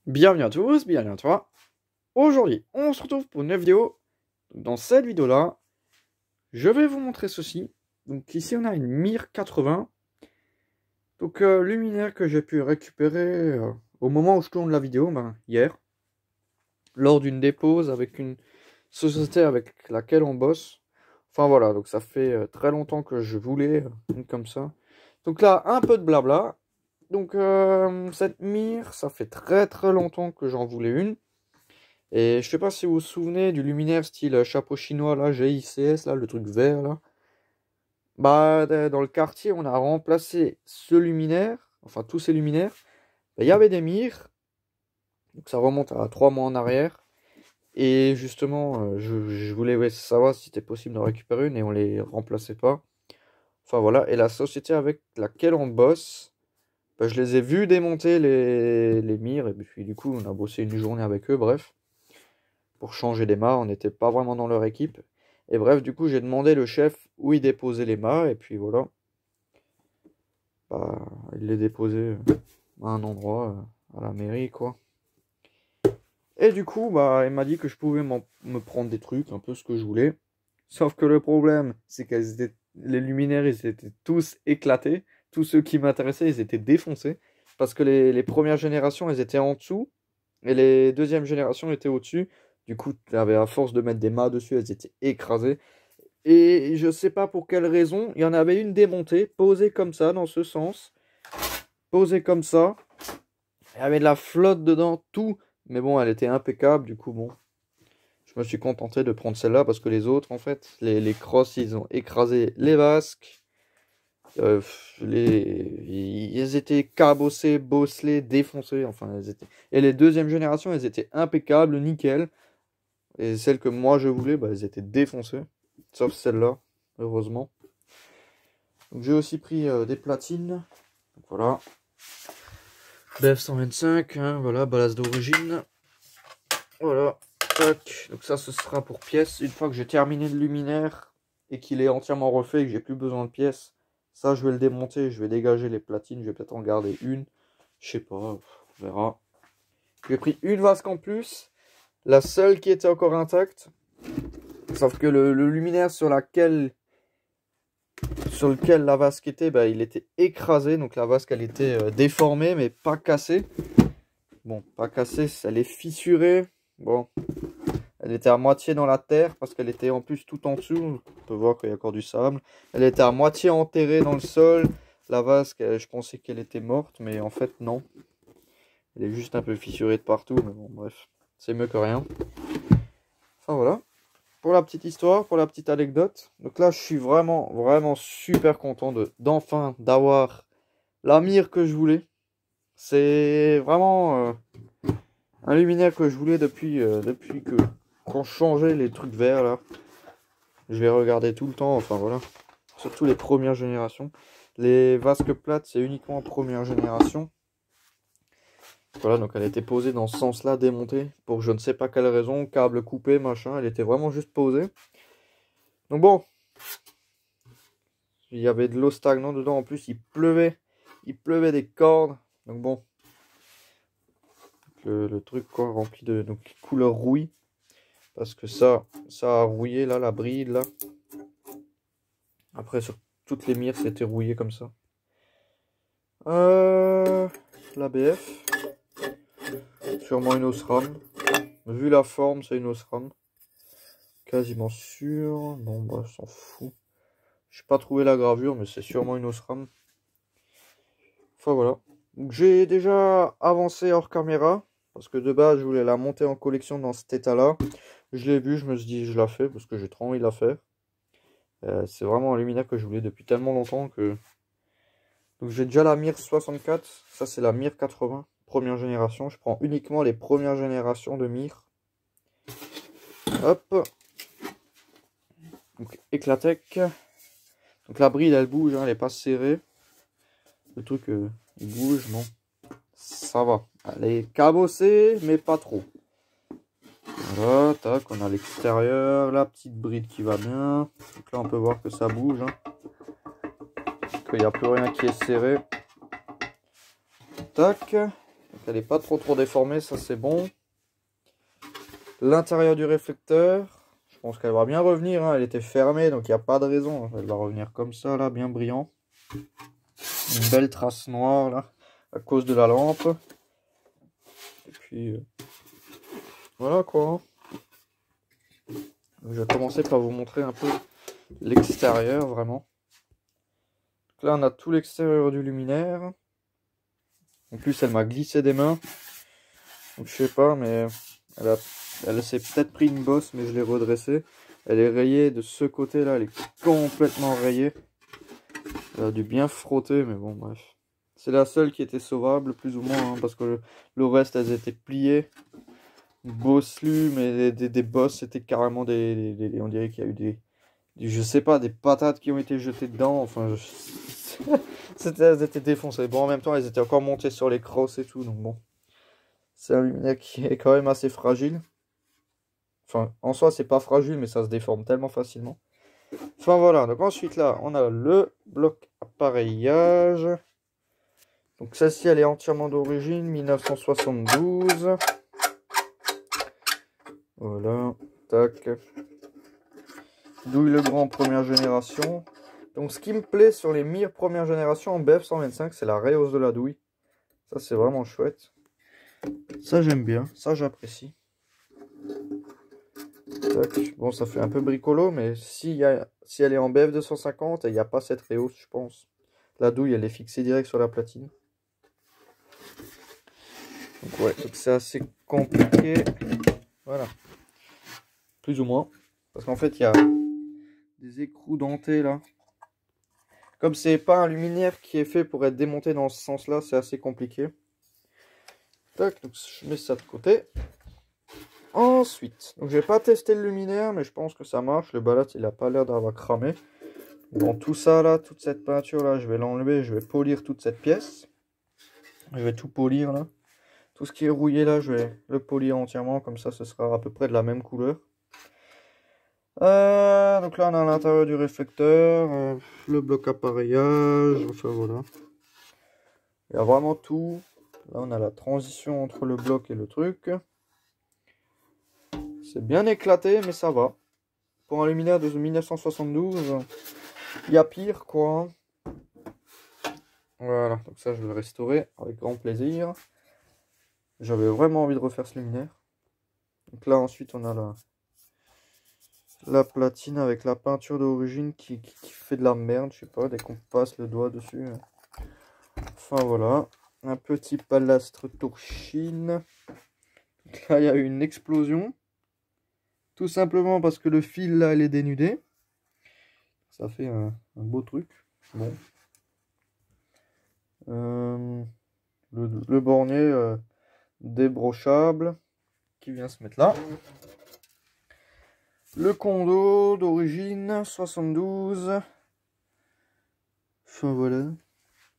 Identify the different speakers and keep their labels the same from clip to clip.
Speaker 1: Bienvenue à tous, bienvenue à toi. Aujourd'hui, on se retrouve pour une nouvelle vidéo. Dans cette vidéo-là, je vais vous montrer ceci. Donc ici, on a une Mir 80. Donc luminaire que j'ai pu récupérer au moment où je tourne la vidéo, hier. Lors d'une dépose avec une société avec laquelle on bosse. Enfin voilà, donc ça fait très longtemps que je voulais une comme ça. Donc là, un peu de blabla. Donc cette Mir, ça fait très longtemps que j'en voulais une. Et je sais pas si vous vous souvenez du luminaire style chapeau chinois, là, GICS, là, le truc vert, là. Dans le quartier, on a remplacé ce luminaire, enfin tous ces luminaires. Il y avait des mires, donc ça remonte à 3 mois en arrière. Et justement, je voulais savoir si c'était possible d'en récupérer une et on les remplaçait pas. Enfin voilà, et la société avec laquelle on bosse, je les ai vus démonter les mires, et puis du coup, on a bossé une journée avec eux, bref. Pour changer les mâts, on n'était pas vraiment dans leur équipe. Et bref, du coup, j'ai demandé le chef où il déposait les mâts, et puis voilà. Il les déposait à un endroit, à la mairie, quoi. Et du coup, il m'a dit que je pouvais me prendre des trucs, un peu ce que je voulais. Sauf que le problème, c'est que les luminaires, ils étaient tous éclatés. Tous ceux qui m'intéressaient, ils étaient défoncés. Parce que les premières générations, elles étaient en dessous. Et les deuxièmes générations étaient au-dessus. Du coup, à force de mettre des mâts dessus, elles étaient écrasées. Et je sais pas pour quelle raison, il y en avait une démontée, posée comme ça, dans ce sens. Posée comme ça. Il y avait de la flotte dedans, tout. Mais bon, elle était impeccable, du coup, bon. Je me suis contenté de prendre celle-là parce que les autres, en fait, les crosses, ils ont écrasé les vasques. Ils étaient cabossés, bosselés, défoncés. Enfin, elles étaient... Et les deuxièmes générations, elles étaient impeccables, nickel. Et celles que moi je voulais, elles étaient défoncées. Sauf celle-là, heureusement. Donc j'ai aussi pris des platines. Donc voilà. BF 125, hein, voilà, ballast d'origine. Voilà. Tac. Donc ça, ce sera pour pièces. Une fois que j'ai terminé le luminaire et qu'il est entièrement refait et que j'ai plus besoin de pièces, ça, je vais le démonter. Je vais dégager les platines. Je vais peut-être en garder une. Je sais pas. On verra. J'ai pris une vasque en plus. La seule qui était encore intacte. Sauf que le luminaire sur lequel la vasque était, il était écrasé. Donc la vasque, elle était déformée, mais pas cassée. Bon, pas cassée, elle est fissurée. Bon, elle était à moitié dans la terre parce qu'elle était en plus tout en dessous. On peut voir qu'il y a encore du sable. Elle était à moitié enterrée dans le sol. La vasque, je pensais qu'elle était morte, mais en fait, non. Elle est juste un peu fissurée de partout. Mais bon, bref, c'est mieux que rien. Enfin, voilà. Pour la petite histoire, pour la petite anecdote. Donc là, je suis vraiment super content d'enfin d'avoir la mire que je voulais. C'est vraiment un luminaire que je voulais depuis qu'on changeait les trucs verts là. Je vais regarder tout le temps, enfin voilà. Surtout les premières générations. Les vasques plates, c'est uniquement première génération. Voilà, donc elle était posée dans ce sens-là, démontée. Pour je ne sais pas quelle raison, câble coupé, machin. Elle était vraiment juste posée. Donc bon, il y avait de l'eau stagnante dedans. En plus, il pleuvait des cordes. Donc bon, le truc quoi, rempli de couleur rouille. Parce que ça a rouillé là, la bride là. Après, sur toutes les mires, c'était rouillé comme ça. L'ABF. Sûrement une Osram. Vu la forme, c'est une Osram. Quasiment sûr. Bon, je s'en fout. Je n'ai pas trouvé la gravure, mais c'est sûrement une Osram. Enfin, voilà. Donc, j'ai déjà avancé hors caméra. Parce que de base, je voulais la monter en collection dans cet état-là. Je l'ai vu, je me suis dit, je la fais. Parce que j'ai trop envie de la faire. C'est vraiment un luminaire que je voulais depuis tellement longtemps que... Donc, j'ai déjà la Mir 64. Ça, c'est la Mir 80. Première génération. Je prends uniquement les premières générations de Mir. Hop. Donc Éclatec. Donc la bride elle bouge, hein, elle est pas serrée. Le truc il bouge, non. Ça va. Elle est cabossée, mais pas trop. Voilà, tac, on a l'extérieur, la petite bride qui va bien. Donc là on peut voir que ça bouge. Hein. Qu'il n'y a plus rien qui est serré. Tac. Donc elle n'est pas trop déformée, ça c'est bon. L'intérieur du réflecteur, je pense qu'elle va bien revenir, hein. Elle était fermée, donc il n'y a pas de raison. Elle va revenir comme ça, là, bien brillant. Une belle trace noire, là, à cause de la lampe. Et puis, voilà quoi. Je vais commencer par vous montrer un peu l'extérieur, vraiment. Donc là, on a tout l'extérieur du luminaire. En plus, elle m'a glissé des mains. Donc, je sais pas, mais elle s'est peut-être pris une bosse, mais je l'ai redressée. Elle est rayée de ce côté-là, elle est complètement rayée. Elle a dû bien frotter, mais bon, bref. C'est la seule qui était sauvable, plus ou moins, hein, parce que le reste, elles étaient pliées. Bosselues, mais des bosses, c'était carrément on dirait qu'il y a eu je sais pas, des patates qui ont été jetées dedans. Enfin, elles étaient défoncées. Bon, en même temps, elles étaient encore montées sur les crosses et tout, donc bon. C'est un luminaire qui est quand même assez fragile. Enfin, en soi, c'est pas fragile, mais ça se déforme tellement facilement. Enfin, voilà. Donc ensuite, là, on a le bloc appareillage. Donc celle-ci, elle est entièrement d'origine, 1972. Voilà. Tac. Douille Legrand première génération. Donc ce qui me plaît sur les Mir première génération en BF 125, c'est la rehausse de la douille. Ça, c'est vraiment chouette. Ça, j'aime bien. Ça, j'apprécie. Bon, ça fait un peu bricolo, mais si elle est en BF 250, il n'y a pas cette rehausse, je pense. La douille, elle est fixée direct sur la platine. Donc ouais, c'est assez compliqué. Voilà. Plus ou moins. Parce qu'en fait, il y a des écrous dentés là. Comme c'est pas un luminaire qui est fait pour être démonté dans ce sens-là, c'est assez compliqué. Tac, donc je mets ça de côté. Ensuite, donc je vais pas tester le luminaire, mais je pense que ça marche. Le balai, il a pas l'air d'avoir cramé. Bon, tout ça là, toute cette peinture là, je vais l'enlever, je vais polir toute cette pièce. Je vais tout polir là. Tout ce qui est rouillé là, je vais le polir entièrement, comme ça ce sera à peu près de la même couleur. Donc là on a l'intérieur du réflecteur, le bloc appareillage, enfin voilà. Il y a vraiment tout. Là on a la transition entre le bloc et le truc. C'est bien éclaté, mais ça va. Pour un luminaire de 1972, il y a pire quoi. Voilà, donc ça je vais le restaurer avec grand plaisir. J'avais vraiment envie de refaire ce luminaire. Donc là ensuite on a la platine avec la peinture d'origine qui fait de la merde, je sais pas, dès qu'on passe le doigt dessus. Enfin voilà, un petit palastre Torchine. Donc là il y a eu une explosion. Tout simplement parce que le fil là il est dénudé. Ça fait un beau truc. Bon. Le bornet débrochable qui vient se mettre là. Le condo d'origine 72. Enfin voilà.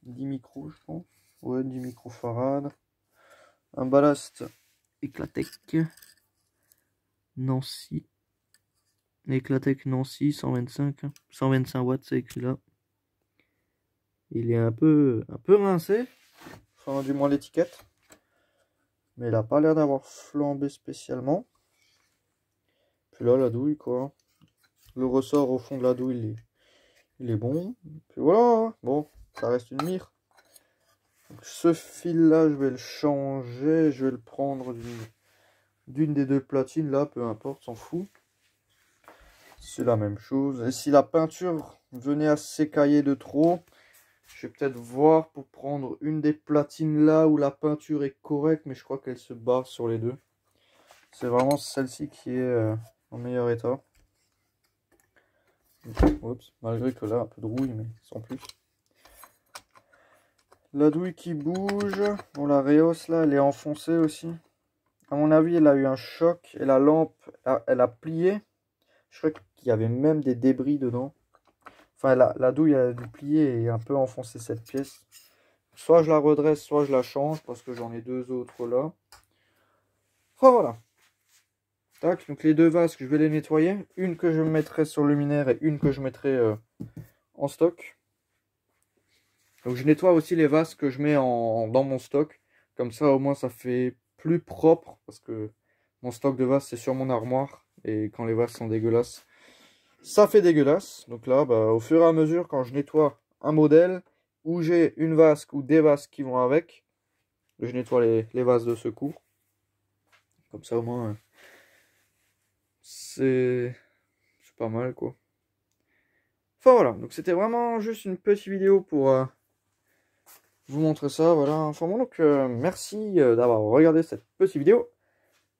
Speaker 1: 10 micros je pense. Ouais, 10 microfarad. Un ballast Eclatec Nancy. Eclatec Nancy 125. 125 watts, c'est écrit là. Il est un peu rincé. Enfin, du moins l'étiquette. Mais il n'a pas l'air d'avoir flambé spécialement. Puis là, la douille, quoi. Le ressort au fond de la douille, il est bon. Puis voilà, bon, ça reste une mire. Donc, ce fil-là, je vais le changer. Je vais le prendre d'une des deux platines, là, peu importe, s'en fout. C'est la même chose. Et si la peinture venait à s'écailler de trop, je vais peut-être voir pour prendre une des platines là où la peinture est correcte, mais je crois qu'elle se barre sur les deux. C'est vraiment celle-ci qui est en meilleur état. Oups, malgré que là, un peu de rouille, mais sans plus. La douille qui bouge. Bon, la rehausse là, elle est enfoncée aussi. À mon avis, elle a eu un choc et la lampe, elle a plié. Je crois qu'il y avait même des débris dedans. Enfin, la douille, elle a dû plier et un peu enfoncer cette pièce. Soit je la redresse, soit je la change parce que j'en ai deux autres là. Enfin, voilà. Tac, donc les deux vases, je vais les nettoyer. Une que je mettrai sur le luminaire et une que je mettrai en stock. Donc je nettoie aussi les vases que je mets dans mon stock. Comme ça, au moins, ça fait plus propre. Parce que mon stock de vases, c'est sur mon armoire. Et quand les vases sont dégueulasses, ça fait dégueulasse. Donc là, bah, au fur et à mesure, quand je nettoie un modèle, où j'ai une vasque ou des vasques qui vont avec, je nettoie les vases de secours. Comme ça, au moins, c'est pas mal, quoi. Enfin, voilà. Donc, c'était vraiment juste une petite vidéo pour vous montrer ça. Voilà. Enfin, bon, donc, merci d'avoir regardé cette petite vidéo.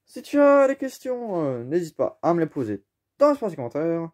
Speaker 1: Si tu as des questions, n'hésite pas à me les poser dans l'espace des commentaires.